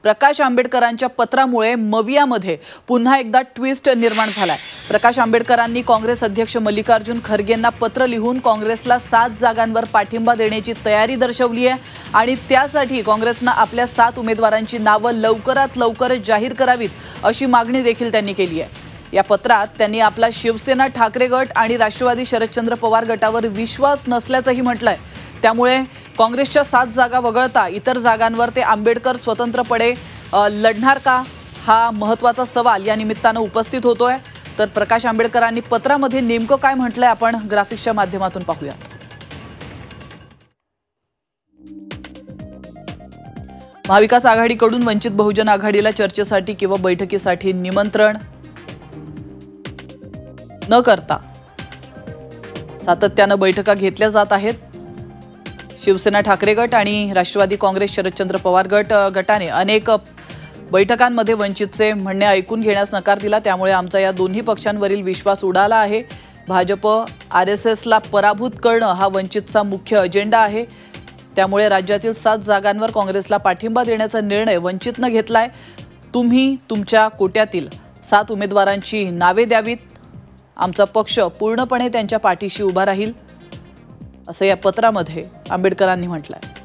प्रकाश आंबेडकरांच्या पत्रामुळे मवियामध्ये पुन्हा एकदा ट्विस्ट निर्माण झालाय। प्रकाश आंबेडकरांनी काँग्रेस अध्यक्ष मल्लिकार्जुन खरगेंना पत्र लिहून काँग्रेसला 7 जागांवर पाठिंबा देण्याची तयारी दर्शवली आहे आणि त्यासाठी काँग्रेसने आपल्या 7 उमेदवारांची नावे लवकरात लवकर जाहीर करावीत अशी मागणी देखील त्यांनी केली आहे। या पत्रात त्यांनी आपला शिवसेना ठाकरे गट आणि राष्ट्रवादी शरदचंद्र पवार गटावर विश्वास नसल्याचंही म्हटलंय। त्यामुळे काँग्रेसच्या 7 जागा वगळता इतर जागांवर ते आंबेडकर स्वतंत्रपणे लढणार का हा महत्त्वाचा सवाल या निमित्ताने उपस्थित होतोय। तर प्रकाश आंबेडकरांनी पत्रामध्ये नेमकं काय म्हटलंय आपण ग्राफिक्सच्या माध्यमातून पाहूया। महाविकास आघाडीकडून वंचित बहुजन आघाडीला चर्चेसाठी किंवा बैठकीसाठी निमंत्रण न करता सातत्याने बैठका घेतल्या जात आहेत। शिवसेना ठाकरे गट आणि राष्ट्रवादी काँग्रेस शरदचंद्र पवार गटाने अनेक बैठकांमध्ये वंचितचे म्हणणे ऐकून घेण्यास नकार दिला। त्यामुळे आमचा या दोन्ही पक्षांवरील विश्वास उडाला आहे। भाजप आरएसएसला पराभूत करणं हा वंचितचा मुख्य अजेंडा आहे। त्यामुळे राज्यातील 7 जागांवर काँग्रेसला पाठिंबा देण्याचा निर्णय वंचितने घेतलाय। तुम्ही तुमच्या कोट्यातील 7 उमेदवारांची नावे द्यावीत। आमचा पक्ष पूर्णपणे त्यांच्या पाठीशी उभा राहील असं या पत्रामध्ये आंबेडकरांनी म्हटलंय।